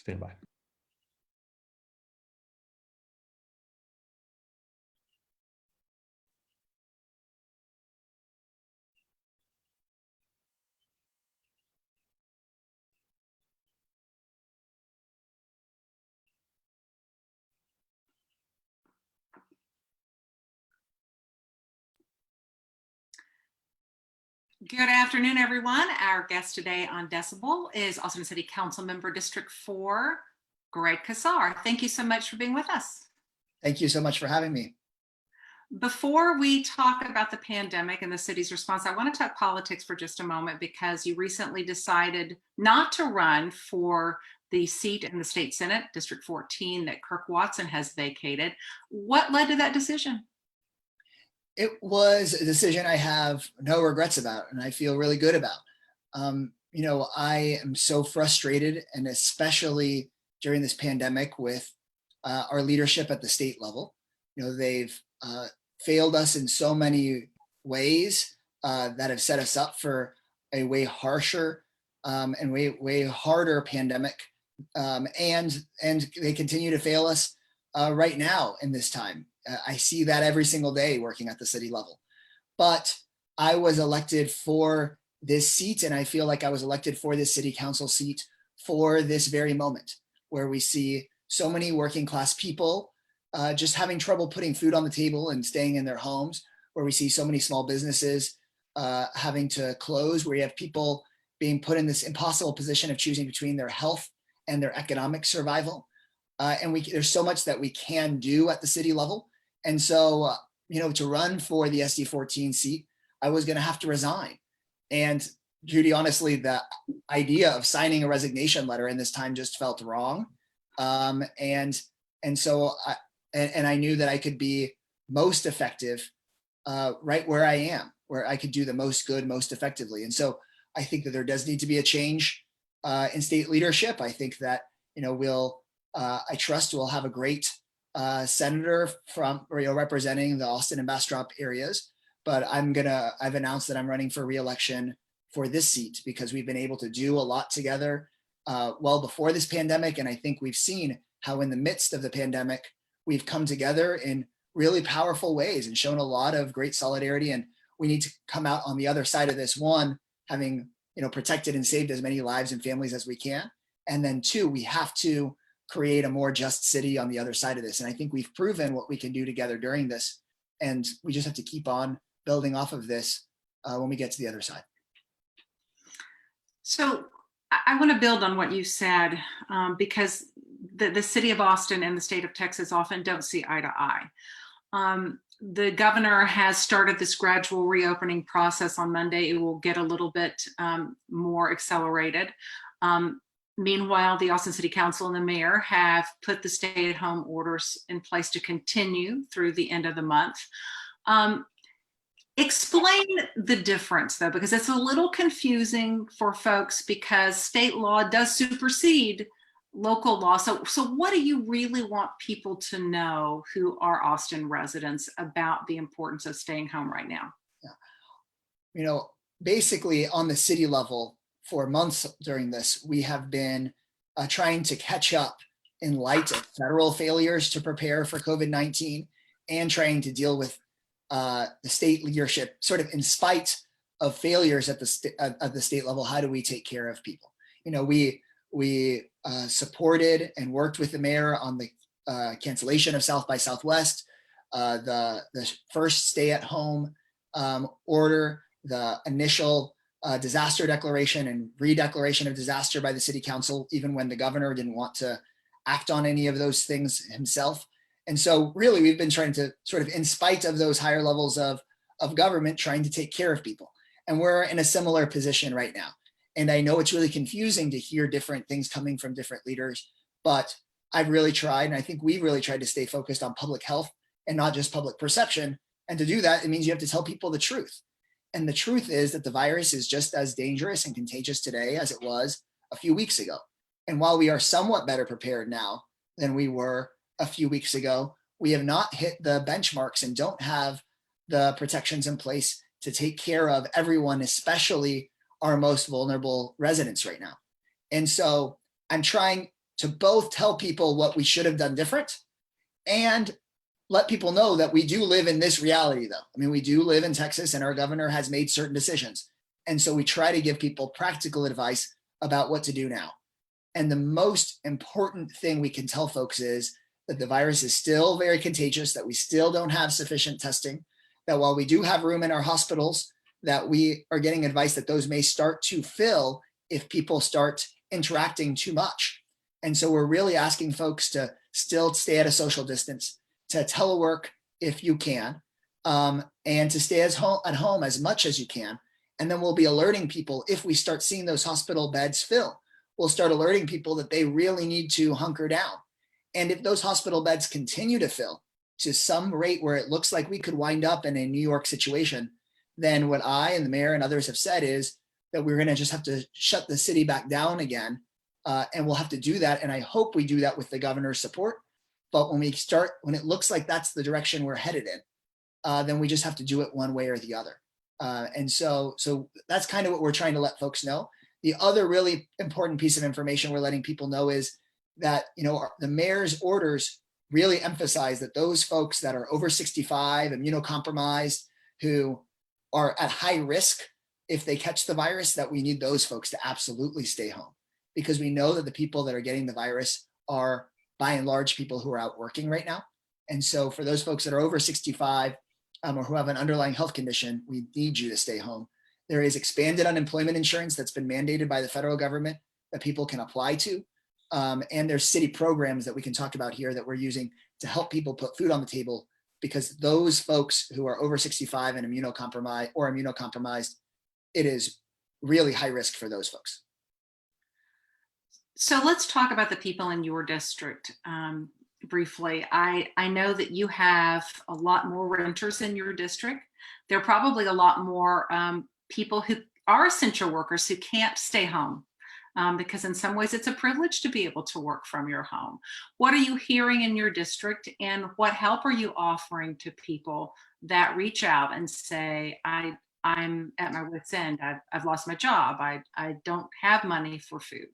Stand by. Good afternoon, everyone. Our guest today on Decibel is Austin City Council Member District 4, Greg Casar. Thank you so much for being with us. Thank you so much for having me. Before we talk about the pandemic and the city's response, I want to talk politics for just a moment because you recently decided not to run for the seat in the state Senate, District 14, that Kirk Watson has vacated. What led to that decision? It was a decision I have no regrets about, and I feel really good about. I am so frustrated, and especially during this pandemic with our leadership at the state level. They've failed us in so many ways that have set us up for a way harsher and way harder pandemic. And they continue to fail us right now in this time. I see that every single day working at the city level. But I was elected for this seat, and I feel like I was elected for this city council seat for this very moment, where we see so many working class people just having trouble putting food on the table and staying in their homes, where we see so many small businesses having to close, where you have people being put in this impossible position of choosing between their health and their economic survival. And there's so much that we can do at the city level. And so, to run for the SD14 seat, I was going to have to resign. And Judy, honestly, the idea of signing a resignation letter in this time just felt wrong. And so I knew that I could be most effective right where I am, where I could do the most good, most effectively. And so I think that there does need to be a change in state leadership. I think that, I trust we'll have a great senator from representing the Austin and Bastrop areas, but I've announced that I'm running for re-election for this seat because we've been able to do a lot together well before this pandemic. And I think we've seen how in the midst of the pandemic, we've come together in really powerful ways and shown a lot of great solidarity. And we need to come out on the other side of this, one, having protected and saved as many lives and families as we can. And then two, we have to create a more just city on the other side of this. And I think we've proven what we can do together during this. And we just have to keep on building off of this when we get to the other side. So I want to build on what you said because the city of Austin and the state of Texas often don't see eye to eye. The governor has started this gradual reopening process on Monday. It will get a little bit more accelerated. Meanwhile, the Austin City Council and the mayor have put the stay-at-home orders in place to continue through the end of the month. Explain the difference, though, because it's a little confusing for folks because state law does supersede local law. So what do you really want people to know who are Austin residents about the importance of staying home right now? Yeah. Basically on the city level, for months during this, we have been trying to catch up in light of federal failures to prepare for COVID-19 and trying to deal with the state leadership, sort of in spite of failures at the state level. How do we take care of people? We supported and worked with the mayor on the cancellation of South by Southwest, the first stay-at-home order, the initial disaster declaration and re-declaration of disaster by the city council, even when the governor didn't want to act on any of those things himself. And so really we've been trying to sort of, in spite of those higher levels of government, trying to take care of people. And we're in a similar position right now. And I know it's really confusing to hear different things coming from different leaders, but I've really tried, and I think we've really tried to stay focused on public health and not just public perception. And to do that, it means you have to tell people the truth. And the truth is that the virus is just as dangerous and contagious today as it was a few weeks ago. And while we are somewhat better prepared now than we were a few weeks ago, we have not hit the benchmarks and don't have the protections in place to take care of everyone, especially our most vulnerable residents right now. And so I'm trying to both tell people what we should have done different and let people know that we do live in this reality, though. I mean, we do live in Texas and our governor has made certain decisions. And so we try to give people practical advice about what to do now. And the most important thing we can tell folks is that the virus is still very contagious, that we still don't have sufficient testing, that while we do have room in our hospitals, that we are getting advice that those may start to fill if people start interacting too much. And so we're really asking folks to still stay at a social distance, to telework if you can, and to stay at home as much as you can. And then we'll be alerting people if we start seeing those hospital beds fill. We'll start alerting people that they really need to hunker down. And if those hospital beds continue to fill to some rate where it looks like we could wind up in a New York situation, then what I and the mayor and others have said is that we're going to just have to shut the city back down again. And we'll have to do that. And I hope we do that with the governor's support. But when it looks like that's the direction we're headed in, then we just have to do it one way or the other. And so that's kind of what we're trying to let folks know. The other really important piece of information we're letting people know is that, the mayor's orders really emphasize that those folks that are over 65, immunocompromised, who are at high risk if they catch the virus, that we need those folks to absolutely stay home, because we know that the people that are getting the virus are by and large people who are out working right now. And so for those folks that are over 65 or who have an underlying health condition, we need you to stay home. There is expanded unemployment insurance that's been mandated by the federal government that people can apply to. And there's city programs that we can talk about here that we're using to help people put food on the table, because those folks who are over 65 and immunocompromised, it is really high risk for those folks. So let's talk about the people in your district briefly. I know that you have a lot more renters in your district. There are probably a lot more people who are essential workers who can't stay home because in some ways it's a privilege to be able to work from your home. What are you hearing in your district, and what help are you offering to people that reach out and say, I'm at my wit's end. I've lost my job. I don't have money for food.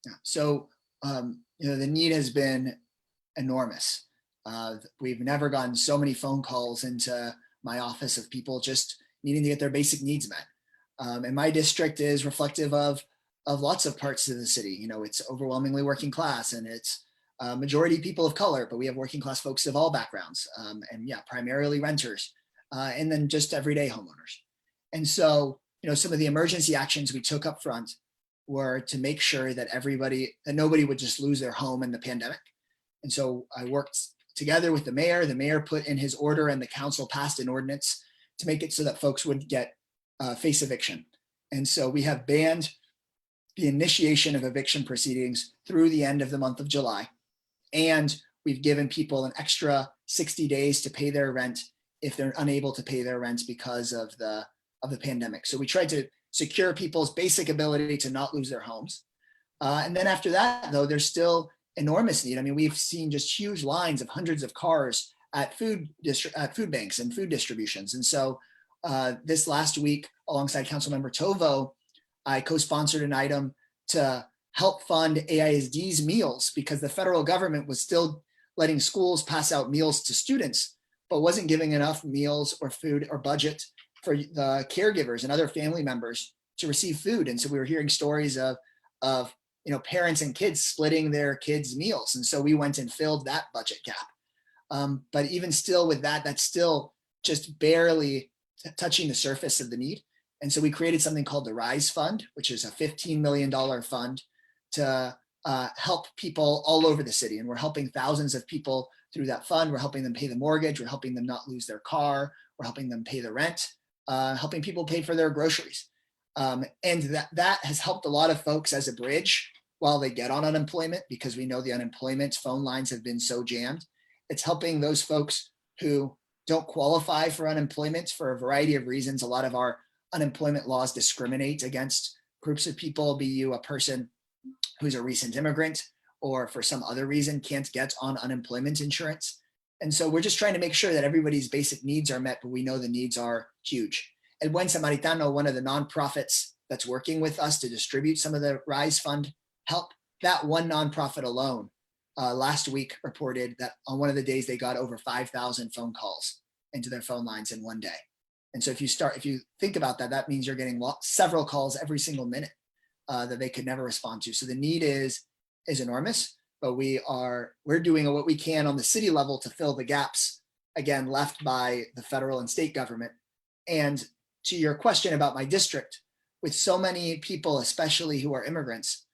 Yeah. So, the need has been enormous. We've never gotten so many phone calls into my office of people just needing to get their basic needs met. And my district is reflective of lots of parts of the city. It's overwhelmingly working class, and it's majority people of color, but we have working class folks of all backgrounds, and primarily renters, and then just everyday homeowners. And so, some of the emergency actions we took up front were to make sure that nobody would just lose their home in the pandemic. And so I worked together with the mayor. The mayor put in his order, and the council passed an ordinance to make it so that folks would get face eviction. And so we have banned the initiation of eviction proceedings through the end of the month of July. And we've given people an extra 60 days to pay their rent if they're unable to pay their rent because of the pandemic. So we tried to secure people's basic ability to not lose their homes. And then after that, though, there's still enormous need. I mean, we've seen just huge lines of hundreds of cars at food banks and food distributions. And so this last week, alongside Council Member Tovo, I co-sponsored an item to help fund AISD's meals, because the federal government was still letting schools pass out meals to students, but wasn't giving enough meals or food or budget for the caregivers and other family members to receive food. And so we were hearing stories of parents and kids splitting their kids' meals. And so we went and filled that budget gap. But even still with that, that's still just barely touching the surface of the need. And so we created something called the RISE Fund, which is a $15 million fund to help people all over the city. And we're helping thousands of people through that fund. We're helping them pay the mortgage. We're helping them not lose their car. We're helping them pay the rent, helping people pay for their groceries. And that has helped a lot of folks as a bridge while they get on unemployment, because we know the unemployment phone lines have been so jammed. It's helping those folks who don't qualify for unemployment for a variety of reasons. A lot of our unemployment laws discriminate against groups of people, be you a person who's a recent immigrant or for some other reason can't get on unemployment insurance. And so we're just trying to make sure that everybody's basic needs are met, but we know the needs are huge. El Buen Samaritano, one of the nonprofits that's working with us to distribute some of the RISE Fund help, that one nonprofit alone last week reported that on one of the days they got over 5,000 phone calls into their phone lines in one day. And so if you think about that, that means you're getting several calls every single minute that they could never respond to. So the need is enormous, but we're doing what we can on the city level to fill the gaps, again, left by the federal and state government. And to your question about my district, with so many people, especially who are immigrants,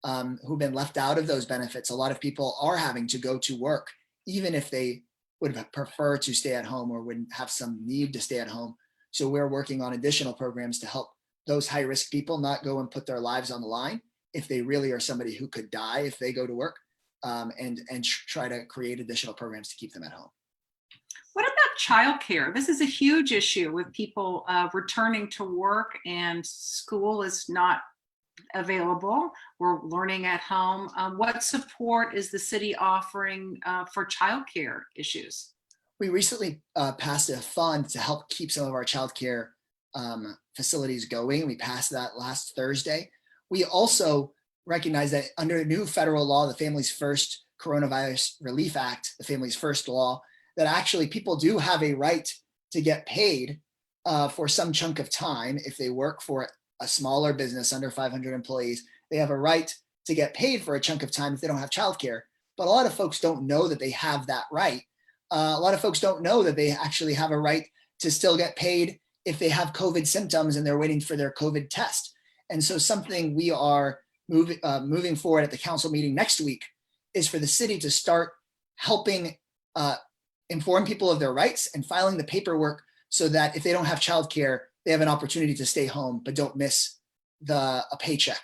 who've been left out of those benefits, a lot of people are having to go to work, even if they would prefer to stay at home or wouldn't have some need to stay at home. So we're working on additional programs to help those high-risk people not go and put their lives on the line if they really are somebody who could die if they go to work, and try to create additional programs to keep them at home. What about childcare? This is a huge issue with people returning to work and school is not available. We're learning at home. What support is the city offering for childcare issues? We recently passed a fund to help keep some of our childcare facilities going. We passed that last Thursday. We also recognize that under a new federal law, the Families First Coronavirus Relief Act, the Families First law, that actually people do have a right to get paid for some chunk of time. If they work for a smaller business under 500 employees, they have a right to get paid for a chunk of time if they don't have childcare. But a lot of folks don't know that they have that right. A lot of folks don't know that they actually have a right to still get paid if they have COVID symptoms and they're waiting for their COVID test. And so something we are moving forward at the council meeting next week is for the city to start helping inform people of their rights and filing the paperwork so that if they don't have childcare, they have an opportunity to stay home but don't miss a paycheck.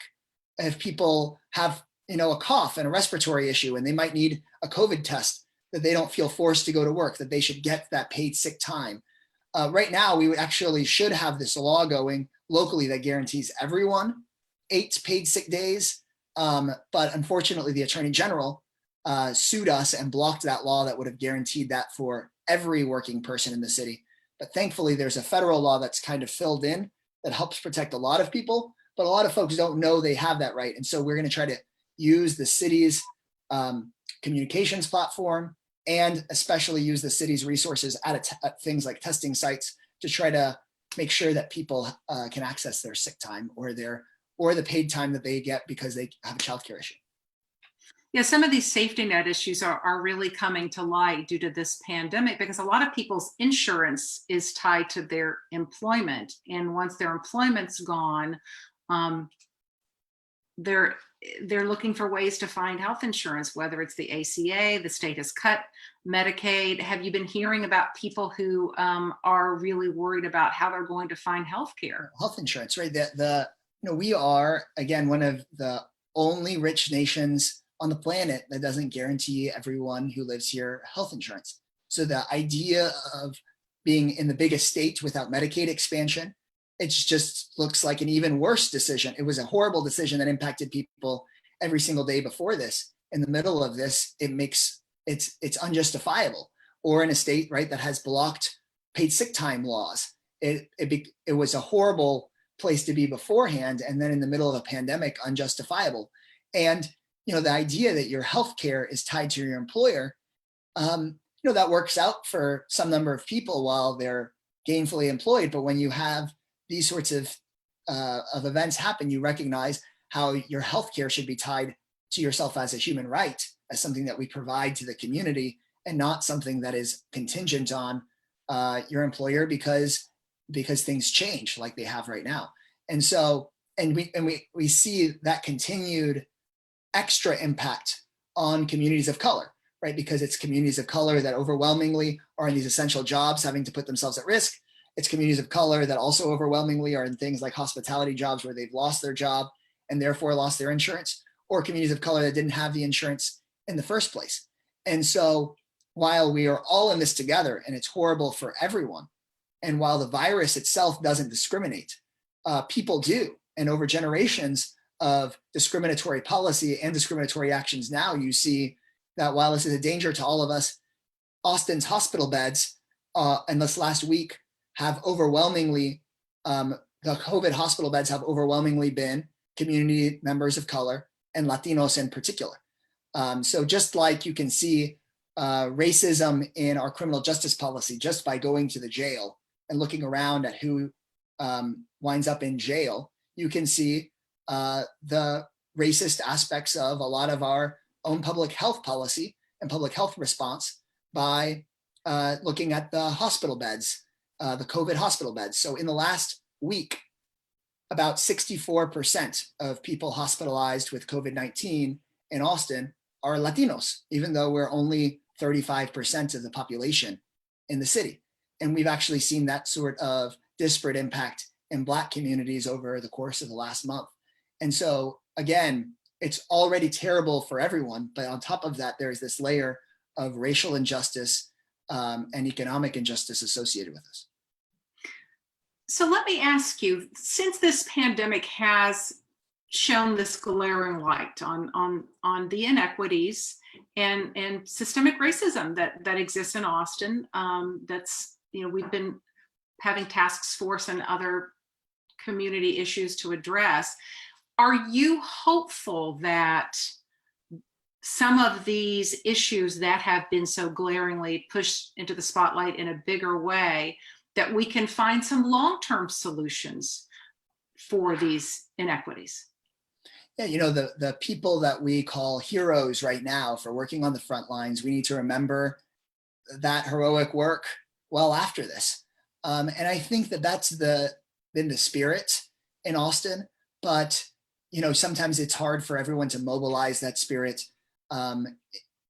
If people have a cough and a respiratory issue and they might need a COVID test, that they don't feel forced to go to work, that they should get that paid sick time. Right now, we actually should have this law going locally that guarantees everyone 8 paid sick days. But unfortunately, the Attorney General sued us and blocked that law that would have guaranteed that for every working person in the city. But thankfully, there's a federal law that's kind of filled in that helps protect a lot of people, but a lot of folks don't know they have that right. And so we're going to try to use the city's communications platform and especially use the city's resources at things like testing sites to try to make sure that people can access their sick time or the paid time that they get because they have a childcare issue. Yeah, some of these safety net issues are really coming to light due to this pandemic because a lot of people's insurance is tied to their employment. And once their employment's gone, they're looking for ways to find health insurance, whether it's the ACA, the state has cut Medicaid. Have you been hearing about people who are really worried about how they're going to find health care? Health insurance, right? We are, again, one of the only rich nations on the planet that doesn't guarantee everyone who lives here health insurance. So the idea of being in the biggest state without Medicaid expansion, it just looks like an even worse decision. It was a horrible decision that impacted people every single day before this. In the middle of this, it's unjustifiable. Or in a state, right, that has blocked paid sick time laws. It was a horrible place to be beforehand, and then in the middle of a pandemic, unjustifiable. And the idea that your health care is tied to your employer, that works out for some number of people while they're gainfully employed. But when you have these sorts of events happen, you recognize how your health care should be tied to yourself as a human right, as something that we provide to the community, and not something that is contingent on your employer because things change like they have right now. And so, we see that continued extra impact on communities of color, right? Because it's communities of color that overwhelmingly are in these essential jobs having to put themselves at risk. It's communities of color that also overwhelmingly are in things like hospitality jobs where they've lost their job and therefore lost their insurance, or communities of color that didn't have the insurance in the first place. And so while we are all in this together and it's horrible for everyone, and while the virus itself doesn't discriminate, people do. And over generations of discriminatory policy and discriminatory actions now, you see that while this is a danger to all of us, Austin's hospital beds in this last week have overwhelmingly, the COVID hospital beds have overwhelmingly been community members of color and Latinos in particular. So just like you can see racism in our criminal justice policy just by going to the jail and looking around at who winds up in jail, you can see the racist aspects of a lot of our own public health policy and public health response by looking at the hospital beds, the COVID hospital beds. So in the last week, about 64% of people hospitalized with COVID-19 in Austin are Latinos, even though we're only 35% of the population in the city. And we've actually seen that sort of disparate impact in Black communities over the course of the last month. And so again, it's already terrible for everyone, but on top of that, there's this layer of racial injustice and economic injustice associated with this. So let me ask you, since this pandemic has shown this glaring light on the inequities and systemic racism that exists in Austin, that's, you know, we've been having task force and other community issues to address. Are you hopeful that some of these issues that have been so glaringly pushed into the spotlight in a bigger way, that we can find some long-term solutions for these inequities? Yeah, you know, the people that we call heroes right now for working on the front lines, we need to remember that heroic work well after this. And I think that that's been the spirit in Austin, but you know, sometimes it's hard for everyone to mobilize that spirit and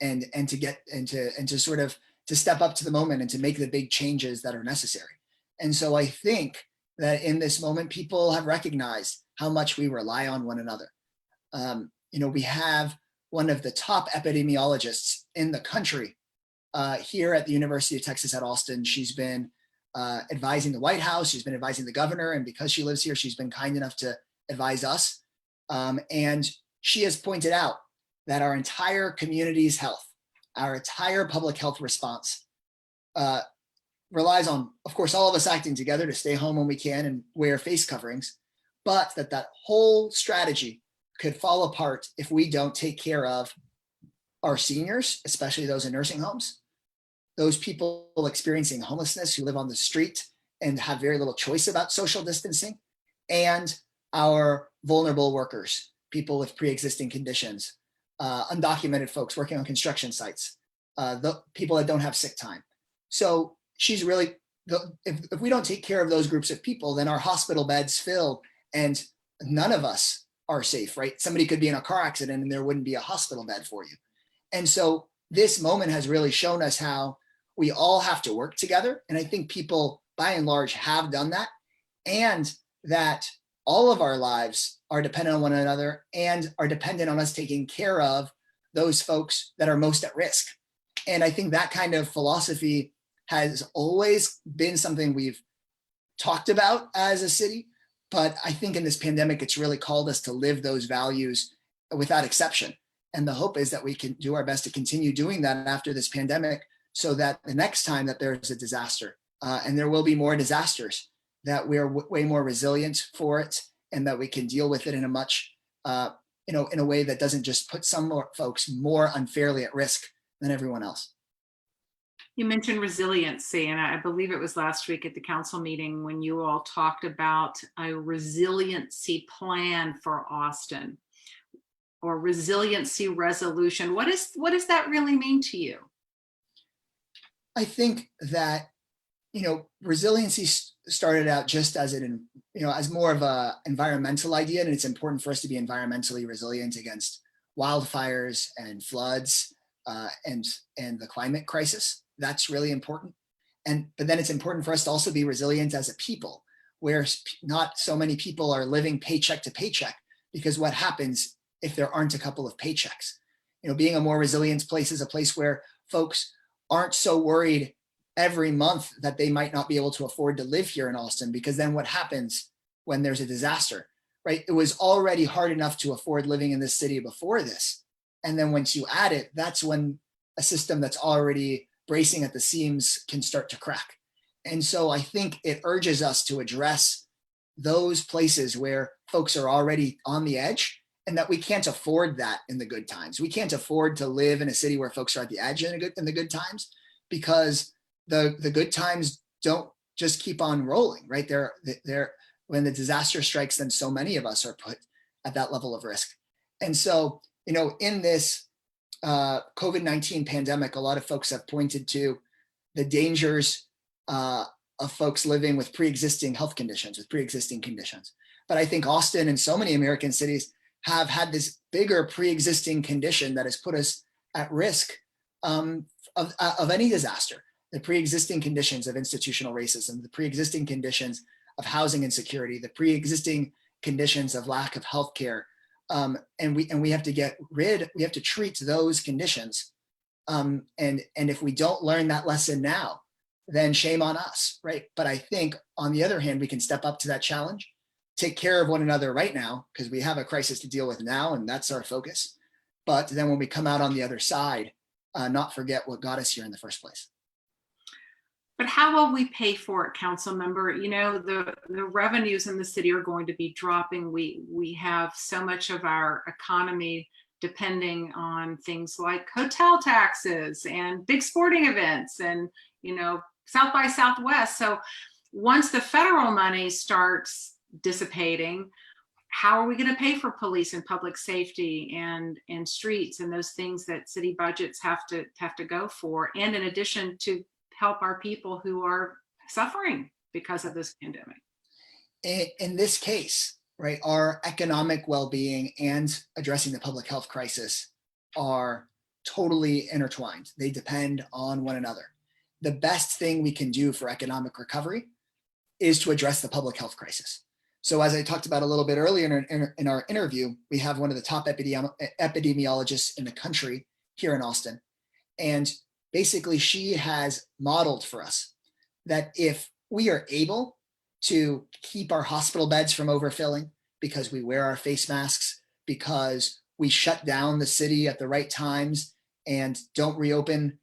to sort of to step up to the moment and to make the big changes that are necessary. And so I think that in this moment, people have recognized how much we rely on one another. You know, we have one of the top epidemiologists in the country here at the University of Texas at Austin. She's been advising the White House, she's been advising the governor, and because she lives here, she's been kind enough to advise us. And she has pointed out that our entire community's health, our entire public health response relies on, of course, all of us acting together to stay home when we can and wear face coverings, but that whole strategy could fall apart if we don't take care of our seniors, especially those in nursing homes, those people experiencing homelessness who live on the street and have very little choice about social distancing, and our vulnerable workers, people with pre-existing conditions, undocumented folks working on construction sites, the people that don't have sick time. So she's really, if we don't take care of those groups of people, then our hospital beds fill and none of us are safe, right? Somebody could be in a car accident and there wouldn't be a hospital bed for you. And so this moment has really shown us how we all have to work together. And I think people by and large have done that, and that all of our lives are dependent on one another and are dependent on us taking care of those folks that are most at risk. And I think that kind of philosophy has always been something we've talked about as a city, but I think in this pandemic, it's really called us to live those values without exception. And the hope is that we can do our best to continue doing that after this pandemic, so that the next time that there's a disaster, and there will be more disasters, that we're way more resilient for it, and that we can deal with it in a much, in a way that doesn't just put some more folks more unfairly at risk than everyone else. You mentioned resiliency, and I believe it was last week at the council meeting when you all talked about a resiliency plan for Austin, or resiliency resolution. What does that really mean to you? I think that, you know, resiliency started out just as as more of a environmental idea, and it's important for us to be environmentally resilient against wildfires and floods and the climate crisis. That's really important. But then it's important for us to also be resilient as a people, where not so many people are living paycheck to paycheck, because what happens if there aren't a couple of paychecks? You know, being a more resilient place is a place where folks aren't so worried every month that they might not be able to afford to live here in Austin, because then what happens when there's a disaster, right? It was already hard enough to afford living in this city before this. And then once you add it, that's when a system that's already bracing at the seams can start to crack. And so I think it urges us to address those places where folks are already on the edge and that we can't afford that in the good times. We can't afford to live in a city where folks are at the edge in the good times, because the good times don't just keep on rolling, right? They're when the disaster strikes, then so many of us are put at that level of risk. And so, in this COVID-19 pandemic, a lot of folks have pointed to the dangers of folks living with pre-existing health conditions, with pre-existing conditions. But I think Austin and so many American cities have had this bigger pre-existing condition that has put us at risk of any disaster. The pre-existing conditions of institutional racism, the pre-existing conditions of housing insecurity, the pre-existing conditions of lack of health care. And we have to we have to treat those conditions. And if we don't learn that lesson now, then shame on us, right? But I think on the other hand, we can step up to that challenge, take care of one another right now, because we have a crisis to deal with now, and that's our focus. But then when we come out on the other side, not forget what got us here in the first place. But how will we pay for it, council member? The revenues in the city are going to be dropping. We have so much of our economy depending on things like hotel taxes and big sporting events and, South by Southwest. So once the federal money starts dissipating, how are we going to pay for police and public safety and streets and those things that city budgets have to go for? And in addition, to help our people who are suffering because of this pandemic. In this case, right, our economic well-being and addressing the public health crisis are totally intertwined. They depend on one another. The best thing we can do for economic recovery is to address the public health crisis. So as I talked about a little bit earlier in our interview, we have one of the top epidemiologists in the country here in Austin. And basically, she has modeled for us that if we are able to keep our hospital beds from overfilling because we wear our face masks, because we shut down the city at the right times and don't reopen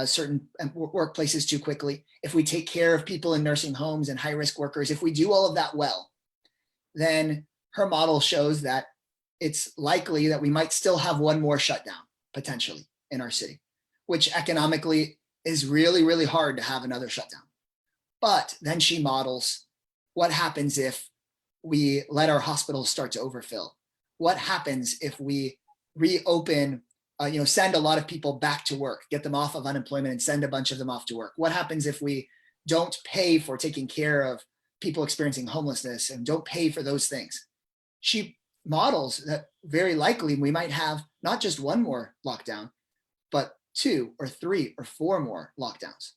certain workplaces too quickly, if we take care of people in nursing homes and high-risk workers, if we do all of that well, then her model shows that it's likely that we might still have one more shutdown potentially in our city, which economically is really, really hard to have another shutdown. But then she models what happens if we let our hospitals start to overfill. What happens if we reopen, send a lot of people back to work, get them off of unemployment and send a bunch of them off to work? What happens if we don't pay for taking care of people experiencing homelessness and don't pay for those things? She models that very likely we might have not just one more lockdown, but 2 or 3 or 4 more lockdowns.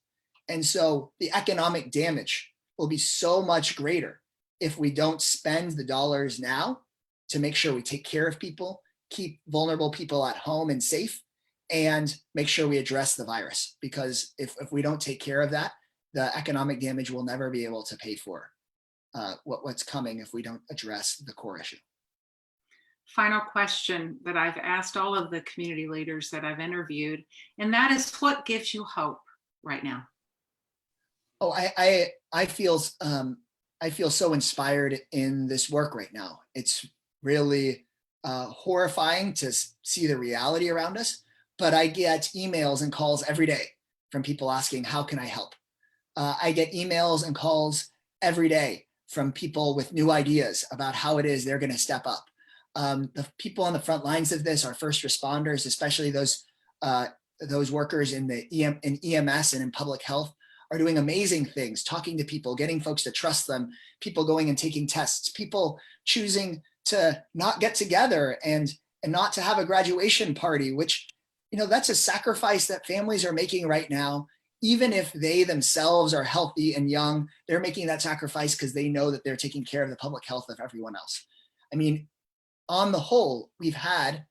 And so the economic damage will be so much greater if we don't spend the dollars now to make sure we take care of people, keep vulnerable people at home and safe, and make sure we address the virus. Because if we don't take care of that, the economic damage will never be able to pay for what's coming if we don't address the core issue. Final question that I've asked all of the community leaders that I've interviewed, and that is, what gives you hope right now? Oh, I feel so inspired in this work right now. It's really horrifying to see the reality around us, but I get emails and calls every day from people asking, how can I help? I get emails and calls every day from people with new ideas about how it is they're going to step up. The people on the front lines of this, our first responders, especially those workers in EMS and in public health, are doing amazing things, talking to people, getting folks to trust them, people going and taking tests, people choosing to not get together and not to have a graduation party, which, that's a sacrifice that families are making right now. Even if they themselves are healthy and young, they're making that sacrifice because they know that they're taking care of the public health of everyone else. I mean, on the whole, we've had,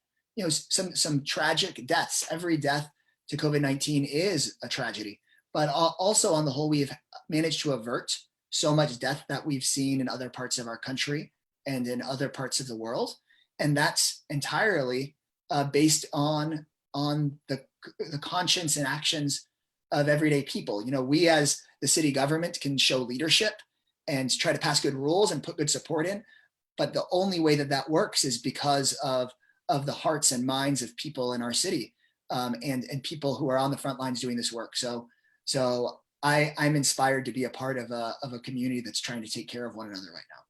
some tragic deaths. Every death to COVID-19 is a tragedy, but also on the whole, we've managed to avert so much death that we've seen in other parts of our country and in other parts of the world. And that's entirely based on the conscience and actions of everyday people. We as the city government can show leadership and try to pass good rules and put good support in, But the only way that that works is because of the hearts and minds of people in our city, and people who are on the front lines doing this work. So I'm inspired to be a part of a community that's trying to take care of one another right now.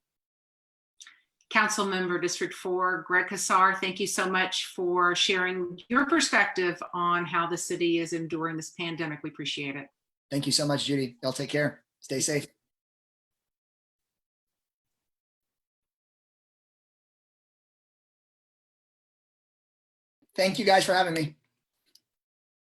Council Member District 4, Greg Casar, thank you so much for sharing your perspective on how the city is enduring this pandemic. We appreciate it. Thank you so much, Judy. Y'all take care. Stay safe. Thank you guys for having me.